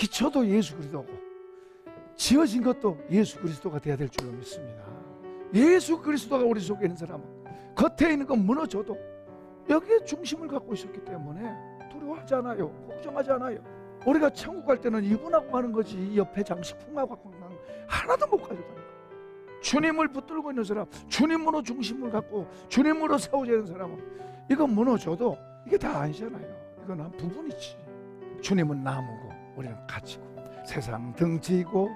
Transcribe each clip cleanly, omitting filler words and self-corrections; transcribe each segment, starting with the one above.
기초도 예수 그리스도고 지어진 것도 예수 그리스도가 돼야 될 줄로 믿습니다. 예수 그리스도가 우리 속에 있는 사람은 겉에 있는 건 무너져도 여기에 중심을 갖고 있었기 때문에 두려워하지 않아요. 걱정하지 않아요. 우리가 천국 갈 때는 이분하고 가는 거지 옆에 장식품하고 가는 거 하나도 못 가져가는 거예요. 주님을 붙들고 있는 사람, 주님으로 중심을 갖고 주님으로 세워지는 사람은 이건 무너져도 이게 다 아니잖아요. 이건 한 부분이지. 주님은 나무고 우리는 가지고 세상 등지고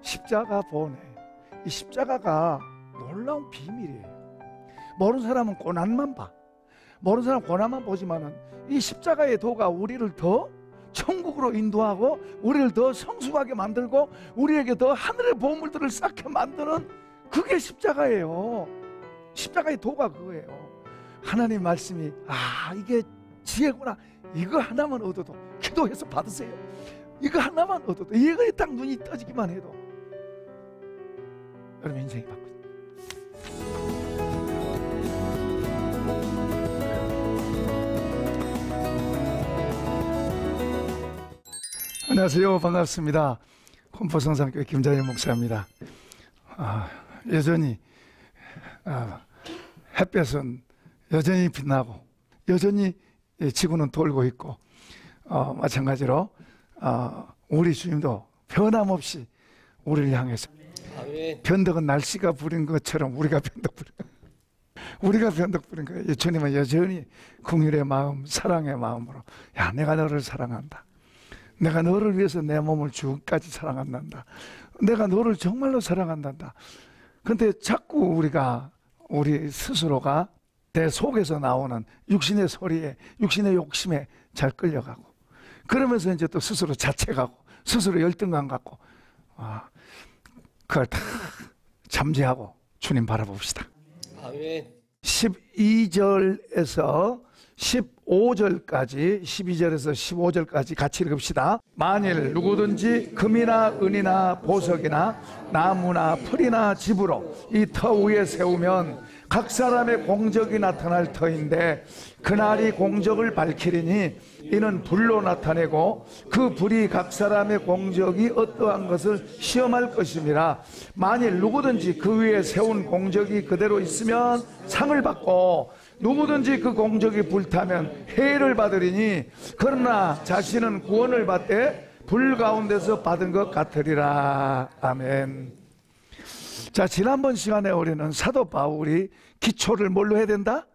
십자가 보내. 이 십자가가 놀라운 비밀이에요. 모르는 사람은 고난만 봐. 모르는 사람은 고난만 보지만은 이 십자가의 도가 우리를 더 천국으로 인도하고 우리를 더 성숙하게 만들고 우리에게 더 하늘의 보물들을 쌓게 만드는 그게 십자가예요. 십자가의 도가 그거예요. 하나님 말씀이 이게 지혜구나. 이거 하나만 얻어도 기도해서 받으세요. 이거 하나만 얻어도 이거에 딱 눈이 떠지기만 해도 여러분 인생이 바뀌어요. 안녕하세요. 반갑습니다. 콤포성산교회 김자현 목사입니다. 여전히 햇볕은 여전히 빛나고 여전히 지구는 돌고 있고 마찬가지로 우리 주님도 변함없이 우리를 향해서 변덕은 날씨가 부린 것처럼 우리가 변덕 부린 거예요. 주님은 여전히 긍휼의 마음, 사랑의 마음으로 내가 너를 사랑한다. 내가 너를 위해서 내 몸을 주기까지 사랑한단다. 내가 너를 정말로 사랑한단다. 근데 자꾸 우리 스스로가 내 속에서 나오는 육신의 소리에, 육신의 욕심에 잘 끌려가고, 그러면서 이제 또 스스로 자책하고, 스스로 열등감 갖고, 그걸 다 잠재하고 주님 바라봅시다. 아멘. 12절에서 15절까지 12절에서 15절까지 같이 읽읍시다. 만일 누구든지 금이나 은이나 보석이나 나무나 풀이나 집으로 이 터 위에 세우면 각 사람의 공적이 나타날 터인데 그날이 공적을 밝히리니 이는 불로 나타내고 그 불이 각 사람의 공적이 어떠한 것을 시험할 것임이라. 만일 누구든지 그 위에 세운 공적이 그대로 있으면 상을 받고 누구든지 그 공적이 불타면 해를 받으리니 그러나 자신은 구원을 받되 불 가운데서 받은 것 같으리라. 아멘. 자, 지난번 시간에 우리는 사도 바울이 기초를 뭘로 해야 된다?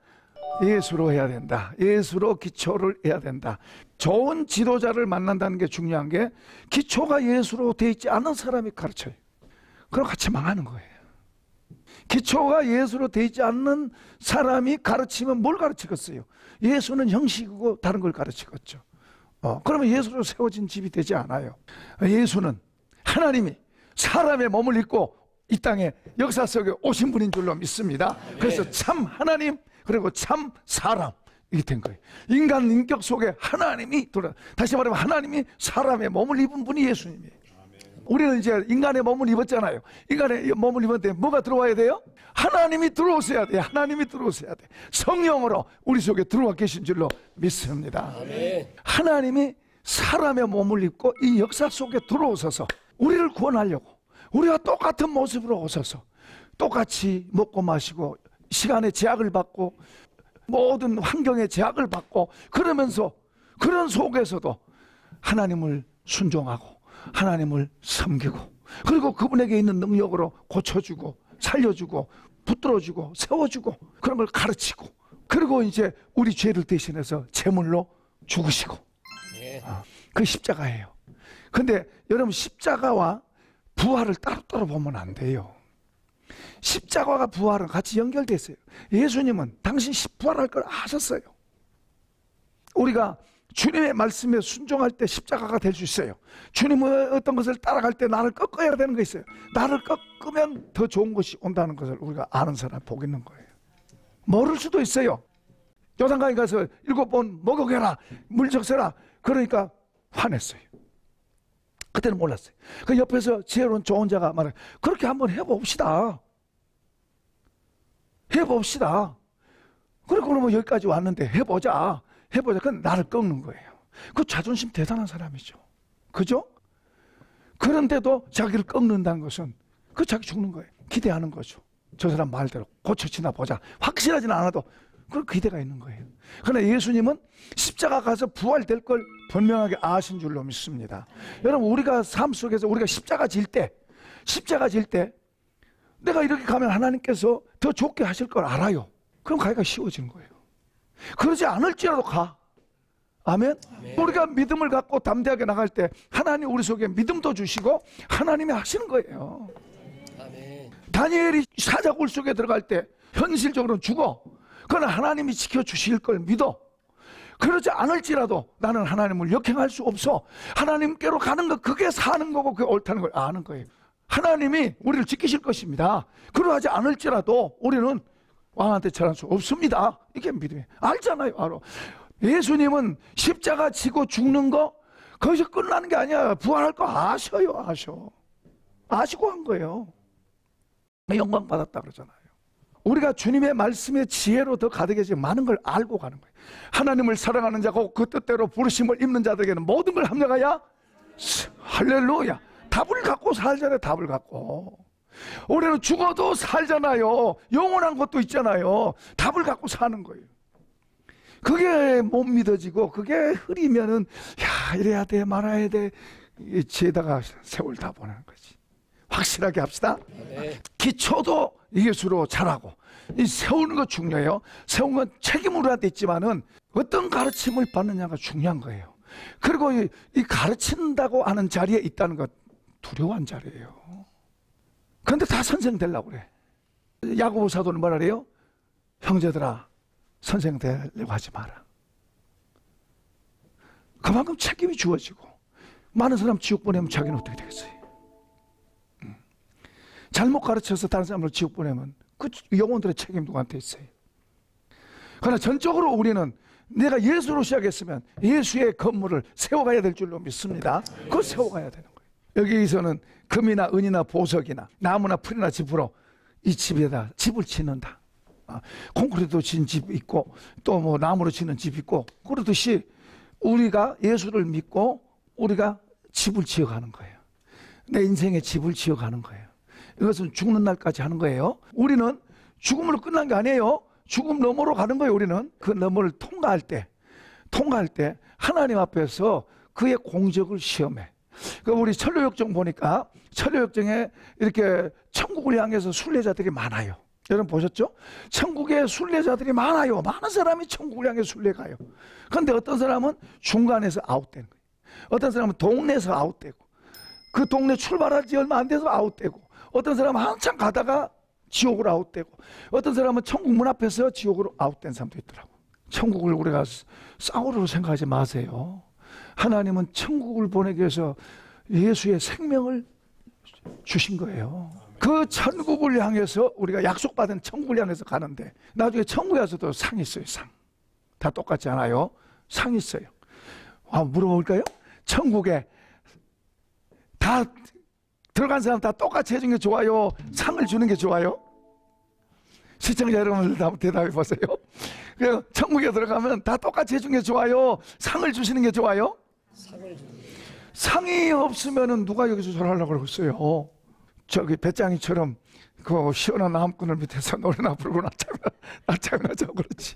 예수로 해야 된다. 예수로 기초를 해야 된다. 좋은 지도자를 만난다는 게 중요한 게 기초가 예수로 돼 있지 않은 사람이 가르쳐요. 그럼 같이 망하는 거예요. 기초가 예수로 돼 있지 않는 사람이 가르치면 뭘 가르치겠어요? 예수는 형식이고 다른 걸 가르치겠죠. 그러면 예수로 세워진 집이 되지 않아요. 예수는 하나님이 사람의 몸을 입고 이 땅에 역사 속에 오신 분인 줄로 믿습니다. 그래서 참 하나님 그리고 참 사람 이게 된 거예요. 인간 인격 속에 하나님이 다시 말하면 하나님이 사람의 몸을 입은 분이 예수님이에요. 우리는 이제 인간의 몸을 입었잖아요. 인간의 몸을 입었는데 뭐가 들어와야 돼요? 하나님이 들어오셔야 돼요. 하나님이 들어오셔야 돼. 성령으로 우리 속에 들어와 계신 줄로 믿습니다. 아멘. 하나님이 사람의 몸을 입고 이 역사 속에 들어오셔서 우리를 구원하려고 우리와 똑같은 모습으로 오셔서 똑같이 먹고 마시고 시간의 제약을 받고 모든 환경의 제약을 받고 그러면서 그런 속에서도 하나님을 순종하고 하나님을 섬기고 그리고 그분에게 있는 능력으로 고쳐주고 살려주고 붙들어주고 세워주고 그런 걸 가르치고 그리고 이제 우리 죄를 대신해서 제물로 죽으시고 그 십자가예요. 근데 여러분 십자가와 부활을 따로따로 보면 안 돼요. 십자가와 부활은 같이 연결되어 있어요. 예수님은 당신 부활할 걸 아셨어요. 우리가 주님의 말씀에 순종할 때 십자가가 될 수 있어요. 주님의 어떤 것을 따라갈 때 나를 꺾어야 되는 거 있어요. 나를 꺾으면 더 좋은 것이 온다는 것을 우리가 아는 사람 복 있는 거예요. 모를 수도 있어요. 요단강에 가서 7번 먹어게라 물 적셔라 그러니까 화냈어요. 그때는 몰랐어요. 그 옆에서 지혜로운 좋은 자가 말해 그렇게 한번 해봅시다. 그리고 그러면 여기까지 왔는데 해보자. 그건 나를 꺾는 거예요. 그 자존심 대단한 사람이죠. 그죠? 그런데도 자기를 꺾는다는 것은 그 자기 죽는 거예요. 기대하는 거죠. 저 사람 말대로 고쳐지나 보자. 확실하지는 않아도 그런 기대가 있는 거예요. 그러나 예수님은 십자가 가서 부활될 걸 분명하게 아신 줄로 믿습니다. 여러분, 우리가 삶 속에서 우리가 십자가 질 때 내가 이렇게 가면 하나님께서 더 좋게 하실 걸 알아요. 그럼 가기가 쉬워지는 거예요. 그러지 않을지라도 가. 아멘? 우리가 믿음을 갖고 담대하게 나갈 때 하나님 우리 속에 믿음도 주시고 하나님이 하시는 거예요. 아멘. 다니엘이 사자굴 속에 들어갈 때 현실적으로는 죽어. 그러나 하나님이 지켜주실 걸 믿어. 그러지 않을지라도 나는 하나님을 역행할 수 없어. 하나님께로 가는 거, 그게 사는 거고 그게 옳다는 걸 아는 거예요. 하나님이 우리를 지키실 것입니다. 그러하지 않을지라도 우리는 왕한테 절할 수 없습니다. 이게 믿음이에요. 알잖아요. 알아. 예수님은 십자가 지고 죽는 거 거기서 끝나는 게 아니야. 부활할 거 아셔요. 아시고 한 거예요. 영광 받았다 그러잖아요. 우리가 주님의 말씀의 지혜로 더 가득해지고 많은 걸 알고 가는 거예요. 하나님을 사랑하는 자고 그 뜻대로 부르심을 입는 자들에게는 모든 걸 합력하여 할렐루야. 답을 갖고 살잖아요. 답을 갖고. 우리는 죽어도 살잖아요. 영원한 것도 있잖아요. 답을 갖고 사는 거예요. 그게 못 믿어지고 그게 흐리면은 야, 이래야 돼 말아야 돼 지에다가 세월 다 보내는 거지. 확실하게 합시다. 네. 기초도 예수로 잘하고 이 세우는 거 중요해요. 세운 건 책임을 우리한테 있지만은 어떤 가르침을 받느냐가 중요한 거예요. 그리고 이 가르친다고 하는 자리에 있다는 것 두려워한 자리예요. 그런데 다 선생 되려고 그래. 야고보 사도는 뭐라 그래요? 형제들아 선생 되려고 하지 마라. 그만큼 책임이 주어지고 많은 사람 지옥 보내면 자기는 어떻게 되겠어요? 잘못 가르쳐서 다른 사람을 지옥 보내면 그 영혼들의 책임 누구한테 있어요? 그러나 전적으로 우리는 내가 예수로 시작했으면 예수의 건물을 세워가야 될 줄로 믿습니다. 그걸 세워가야 되는 거예요. 여기서는 금이나 은이나 보석이나 나무나 풀이나 집으로 이 집에다 집을 짓는다. 콘크리트로 지은 집 있고 또 뭐 나무로 지는 집 있고 그러듯이 우리가 예수를 믿고 우리가 집을 지어가는 거예요. 내 인생의 집을 지어가는 거예요. 이것은 죽는 날까지 하는 거예요. 우리는 죽음으로 끝난 게 아니에요. 죽음 너머로 가는 거예요. 우리는 그 너머를 통과할 때 하나님 앞에서 그의 공적을 시험해. 우리 천로역정 보니까 천로역정에 이렇게 천국을 향해서 순례자들이 많아요. 여러분 보셨죠? 천국에 순례자들이 많아요. 많은 사람이 천국을 향해 순례 가요. 그런데 어떤 사람은 중간에서 아웃된 거예요. 어떤 사람은 동네에서 아웃되고 그 동네 출발할 지 얼마 안 돼서 아웃되고 어떤 사람은 한참 가다가 지옥으로 아웃되고 어떤 사람은 천국 문 앞에서 지옥으로 아웃된 사람도 있더라고. 천국을 우리가 싸우려고 생각하지 마세요. 하나님은 천국을 보내기 위해서 예수의 생명을 주신 거예요. 그 천국을 향해서 우리가 약속받은 천국을 향해서 가는데 나중에 천국에 가서도 상이 있어요. 상. 다 똑같지 않아요. 상이 있어요. 물어볼까요? 천국에 다 들어간 사람 다 똑같이 해준 게 좋아요? 상을 주는 게 좋아요? 시청자 여러분들 한번 대답해 보세요. 천국에 들어가면 다 똑같이 해준 게 좋아요? 상을 주시는 게 좋아요? 상을 주는 상이 없으면 누가 여기서 절하려고 그러겠어요? 저기 배짱이처럼 그 시원한 나무꾼을 밑에서 노래나 부르고 낮잠이나 자고 그렇지.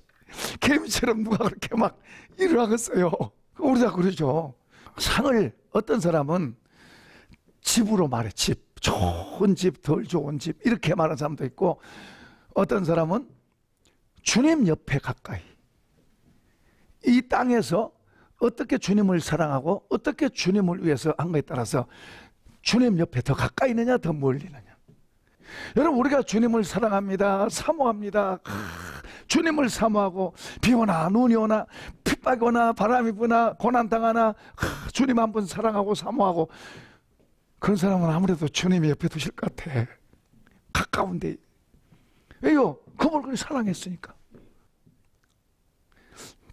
개미처럼 누가 그렇게 막 일을 하겠어요? 우리 다 그러죠. 상을 어떤 사람은 집으로 말해. 집. 좋은 집, 덜 좋은 집 이렇게 말하는 사람도 있고 어떤 사람은 주님 옆에 가까이. 이 땅에서 어떻게 주님을 사랑하고 어떻게 주님을 위해서 한 거에 따라서 주님 옆에 더 가까이 있느냐 더 멀리 있느냐. 여러분 우리가 주님을 사랑합니다. 사모합니다. 주님을 사모하고 비 오나 눈이 오나 핍박이 오나 바람이 부나 고난당하나 주님 한 분 사랑하고 사모하고 그런 사람은 아무래도 주님이 옆에 두실 것 같아. 가까운데. 왜요? 그걸 그렇게 사랑했으니까.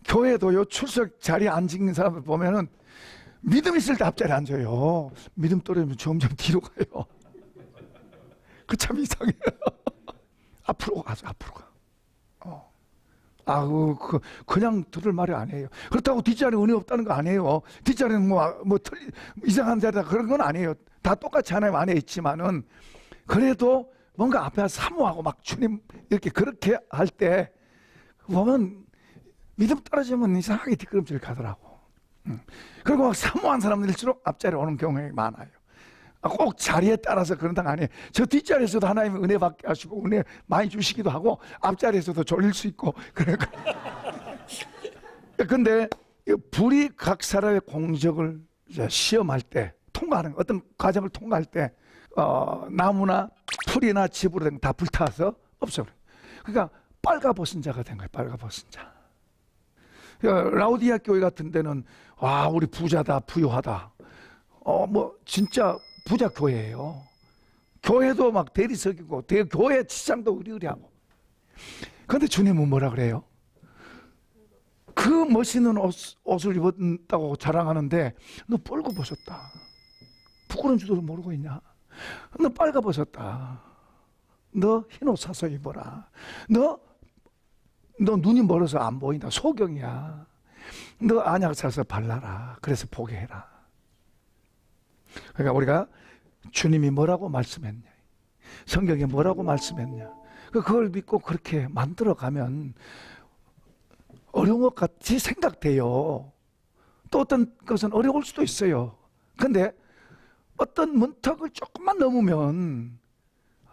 교회도요 출석 자리에 앉은 사람을 보면은 믿음 있을 때 앞자리에 앉아요. 믿음 떨어지면 점점 뒤로 가요. 그 참 이상해요. 앞으로 가죠. 앞으로 가. 그냥 들을 말이 아니에요. 그렇다고 뒷자리에 은혜 없다는 거 아니에요. 뒷자리는 뭐 이상한 자리다 그런 건 아니에요. 다 똑같이 하나님 안에 있지만은 그래도 뭔가 앞에 사모하고 막 주님 이렇게 그렇게 할 때 보면 믿음 떨어지면 이상하게 뒷걸음질 가더라고. 그리고 막 사모한 사람들일수록 앞자리에 오는 경우가 많아요. 꼭 자리에 따라서 그런 당 아니에요. 저 뒷자리에서도 하나님이 은혜 받게 하시고 은혜 많이 주시기도 하고 앞자리에서도 졸릴 수 있고 그러니까. 근데 불이 각 사람의 공적을 이제 시험할 때 통과하는 어떤 과정을 통과할 때 나무나 풀이나 집으로 다 불타서 없어버려요. 그러니까 빨가벗은 자가 된 거예요. 빨가벗은 자. 그러니까 라우디아 교회 같은 데는 와 우리 부자다 부유하다. 뭐 진짜 부자 교회예요. 교회도 막 대리석이고 교회 치장도 의리의리하고. 그런데 주님은 뭐라 그래요? 그 멋있는 옷을 입었다고 자랑하는데 너 뻘거벗었다. 부끄러운 줄도 모르고 있냐? 너 빨가벗었다. 너 흰옷 사서 입어라. 너 눈이 멀어서 안 보인다. 소경이야. 너 안약 사서 발라라. 그래서 보게 해라. 그러니까 우리가 주님이 뭐라고 말씀했냐, 성경에 뭐라고 말씀했냐, 그걸 믿고 그렇게 만들어가면 어려운 것 같이 생각돼요. 또 어떤 것은 어려울 수도 있어요. 근데 어떤 문턱을 조금만 넘으면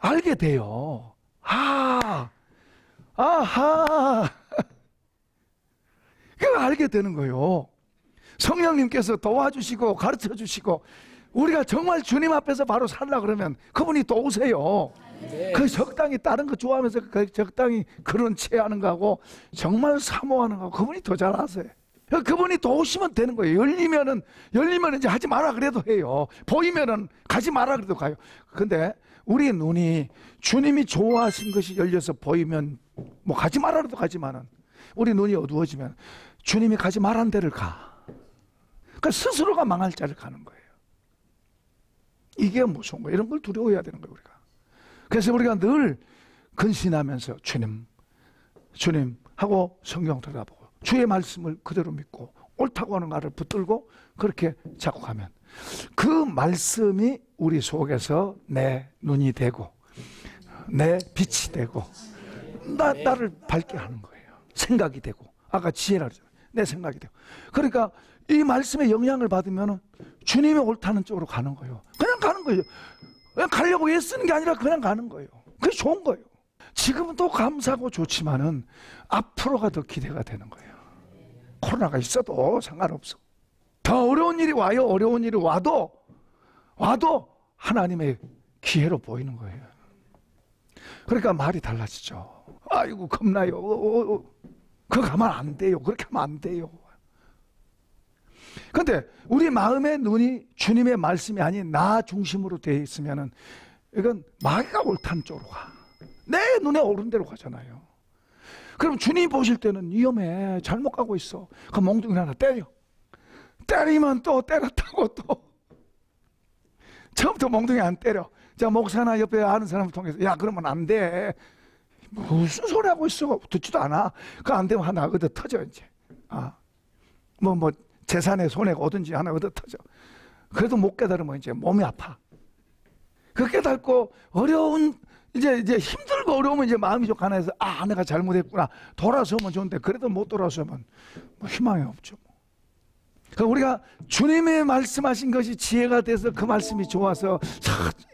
알게 돼요. 아하 그거 알게 되는 거예요. 성령님께서 도와주시고 가르쳐 주시고 우리가 정말 주님 앞에서 바로 살라 그러면 그분이 도우세요. 그 적당히 다른 거 좋아하면서 그 적당히 그런 체하는 거하고 정말 사모하는 거하고 그분이 더 잘 아세요. 그분이 도우시면 되는 거예요. 열리면은 이제 하지 마라 그래도 해요. 보이면은 가지 마라 그래도 가요. 근데 우리 눈이 주님이 좋아하신 것이 열려서 보이면 뭐 가지 마라 그래도 가지만은 우리 눈이 어두워지면 주님이 가지 말한 데를 가. 그러니까 스스로가 망할 자를 가는 거예요. 이게 무서운 거예요. 이런 걸 두려워해야 되는 거예요, 우리가. 그래서 우리가 늘 근신하면서 주님 하고 성경 들여다보고 주의 말씀을 그대로 믿고 옳다고 하는 말을 붙들고 그렇게 자꾸 가면 그 말씀이 우리 속에서 내 눈이 되고 내 빛이 되고 나를 밝게 하는 거예요. 생각이 되고 아까 지혜라 그러잖아요. 내 생각이 되고 그러니까 이 말씀의 영향을 받으면 주님이 옳다는 쪽으로 가는 거예요. 그냥 가는 거예요. 그냥 가려고 애쓰는 게 아니라 그냥 가는 거예요. 그게 좋은 거예요. 지금은 또 감사하고 좋지만은 앞으로가 더 기대가 되는 거예요. 코로나가 있어도 상관없어. 더 어려운 일이 와요. 어려운 일이 와도 하나님의 기회로 보이는 거예요. 그러니까 말이 달라지죠. 아이고 겁나요. 그거 가면 안 돼요. 그렇게 하면 안 돼요. 근데 우리 마음의 눈이 주님의 말씀이 아닌 나 중심으로 되어 있으면은 이건 마귀가 옳다는 쪽으로 가. 내 눈에 오른 대로 가잖아요. 그럼 주님 보실 때는 위험해. 잘못 가고 있어. 그 몽둥이 하나 때려. 때리면 또 때렸다고 또. 처음부터 몽둥이 안 때려. 자, 목사나 옆에 아는 사람을 통해서 야, 그러면 안 돼. 무슨 소리 하고 있어. 듣지도 않아. 그거 안 되면 하나 얻어 터져 이제. 뭐 재산에 손해가 오든지 하나 얻어 터져. 그래도 못 깨달으면 이제 몸이 아파. 그 깨닫고 어려운 이제 힘들고 어려우면 이제 마음이 좀 가난해서 내가 잘못했구나. 돌아서면 좋은데 그래도 못 돌아서면 뭐 희망이 없죠. 그러니까 우리가 주님의 말씀하신 것이 지혜가 돼서 그 말씀이 좋아서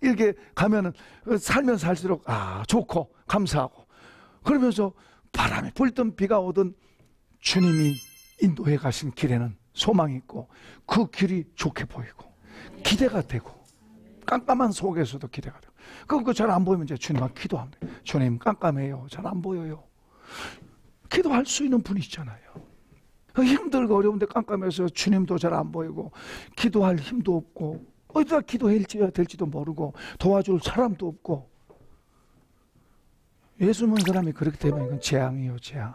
이렇게 가면은 살면 살수록 좋고 감사하고 그러면서 바람이 불든 비가 오든 주님이 인도해 가신 길에는 소망이 있고 그 길이 좋게 보이고 기대가 되고 깜깜한 속에서도 기대가 되고 그거 잘 안 보이면 이제 주님한테 기도하면 돼요. 주님 깜깜해요. 잘 안 보여요. 기도할 수 있는 분이시잖아요. 힘들고 어려운데 깜깜해서 주님도 잘 안 보이고 기도할 힘도 없고 어디다 기도해야 될지도 모르고 도와줄 사람도 없고 예수 믿는 사람이 그렇게 되면 이건 재앙이에요. 재앙.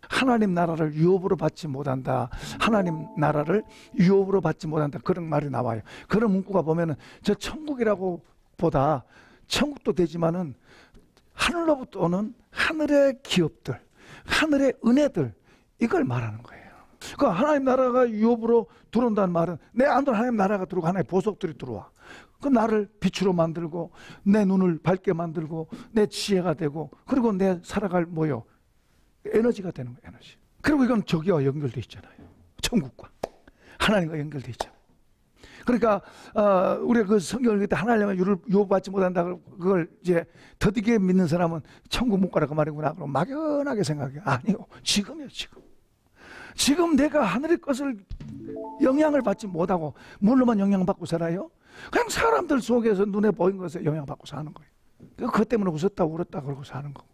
하나님 나라를 유업으로 받지 못한다. 하나님 나라를 유업으로 받지 못한다. 그런 말이 나와요. 그런 문구가 보면은 저 천국이라고 보다 천국도 되지만은 하늘로부터 오는 하늘의 기업들, 하늘의 은혜들 이걸 말하는 거예요. 그 하나님 나라가 유업으로 들어온다는 말은 내 안으로 하나님 나라가 들어오고 하나님의 보석들이 들어와. 그 나를 빛으로 만들고 내 눈을 밝게 만들고 내 지혜가 되고 그리고 내 살아갈 뭐요? 에너지가 되는 거예요. 에너지. 그리고 이건 저기와 연결돼 있잖아요. 천국과 하나님과 연결돼 있잖아요. 그러니까 우리가 그 성경을 읽을 때 하나님의 유업받지 못한다 그걸 이제 더디게 믿는 사람은 천국 못 가라 그 말이구나 그럼 막연하게 생각해요. 아니요. 지금이요. 지금 내가 하늘의 것을 영향을 받지 못하고 뭘로만 영향받고 살아요? 그냥 사람들 속에서 눈에 보인 것에 영향받고 사는 거예요. 그것 때문에 웃었다 울었다 그러고 사는 거고.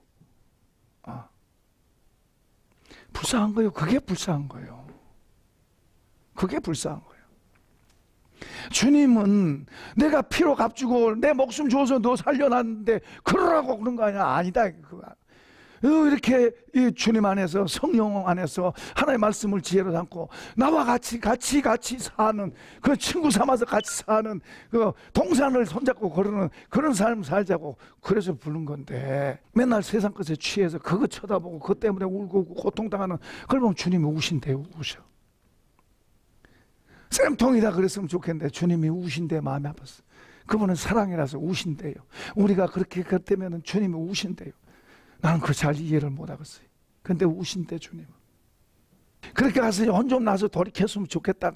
불쌍한 거예요. 그게 불쌍한 거예요. 그게 불쌍한 거예요. 주님은 내가 피로 값주고 내 목숨 줘서 너 살려놨는데 그러라고 그런 거 아니야. 아니다. 이렇게 이 주님 안에서 성령 안에서 하나님의 말씀을 지혜로 삼고 나와 같이 사는 그 친구 삼아서 같이 사는 그 동산을 손잡고 걸으는 그런 삶 살자고 그래서 부른 건데 맨날 세상 것에 취해서 그거 쳐다보고 그것 때문에 울고 고통당하는 그걸 보면 주님이 우신대요. 우셔. 쌤통이다 그랬으면 좋겠는데 주님이 우신대 마음이 아팠어. 그분은 사랑이라서 우신대요. 우리가 그렇게 그렇다면 주님이 우신대요. 나는 그거 잘 이해를 못하겠어요. 근데 우신대 주님은. 그렇게 가서 혼 좀 나서 돌이켰으면 좋겠다.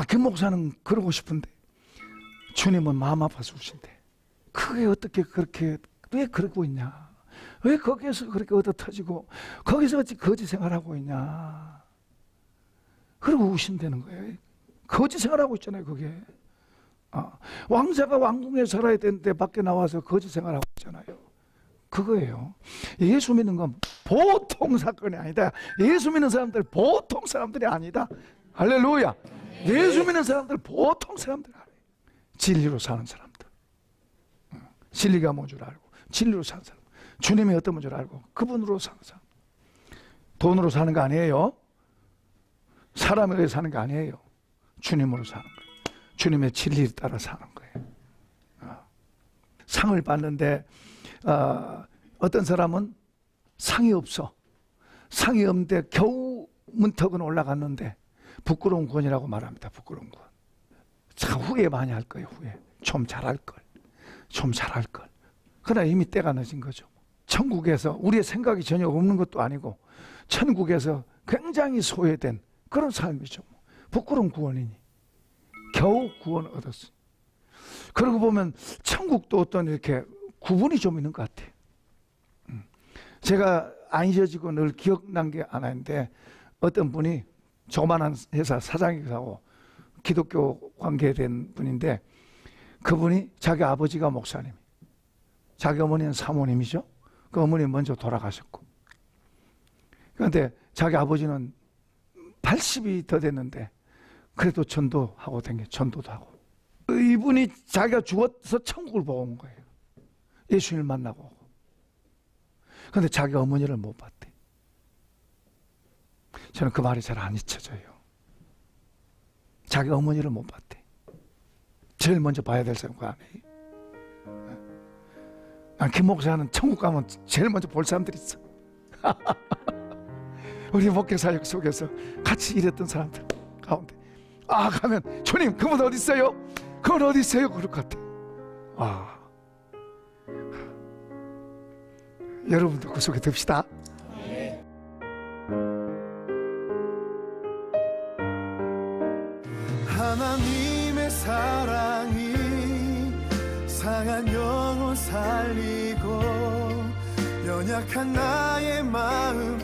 김 목사는 그러고 싶은데 주님은 마음 아파서 우신대. 그게 어떻게 그렇게 왜 그러고 있냐. 왜 거기에서 그렇게 얻어 터지고 거기서 어찌 거지 생활하고 있냐. 그리고 우신대는 거예요. 거지 생활하고 있잖아요. 그게. 왕자가 왕궁에 살아야 되는데 밖에 나와서 거지 생활하고 있잖아요. 그거예요. 예수 믿는 건 보통 사건이 아니다. 예수 믿는 사람들 보통 사람들이 아니다. 할렐루야. 예수 믿는 사람들 보통 사람들 아니에요. 진리로 사는 사람들. 진리가 뭔 줄 알고 진리로 사는 사람. 주님이 어떤 줄 알고 그분으로 사는 사람. 돈으로 사는 거 아니에요. 사람에 의해 사는 거 아니에요. 주님으로 사는 거예요. 주님의 진리를 따라 사는 거예요. 상을 받는데 어떤 사람은 상이 없어. 상이 없는데 겨우 문턱은 올라갔는데 부끄러운 권이라고 말합니다. 부끄러운 권. 참 후회 많이 할 거예요. 후회. 좀 잘할 걸. 좀 잘할 걸. 그러나 이미 때가 늦은 거죠. 천국에서 우리의 생각이 전혀 없는 것도 아니고 천국에서 굉장히 소외된 그런 삶이죠. 부끄러운 구원이니 겨우 구원을 얻었어요. 그러고 보면 천국도 어떤 이렇게 구분이 좀 있는 것 같아요. 제가 안 잊어지고 늘 기억난 게 하나 있는데 어떤 분이 조그만한 회사 사장이기도 하고 기독교 관계된 분인데 그분이 자기 아버지가 목사님, 자기 어머니는 사모님이죠. 그 어머니 먼저 돌아가셨고 그런데 자기 아버지는 80이 더 됐는데 그래도 전도하고 전도도 하고 이분이 자기가 죽어서 천국을 보고 온 거예요. 예수님을 만나고 오고. 그런데 자기 어머니를 못 봤대. 저는 그 말이 잘 안 잊혀져요. 자기 어머니를 못 봤대. 제일 먼저 봐야 될 사람 그 아니에요. 난 김 목사는 천국 가면 제일 먼저 볼 사람들이 있어. 우리 목회사역 속에서 같이 일했던 사람들 가운데 가면 주님 그분 어디 있어요? 그분 어디 있어요? 그럴 것 같아. 여러분도 그 속에 듭시다. 하나님의 사랑이 상한 영혼 살리고 연약한 나의 마음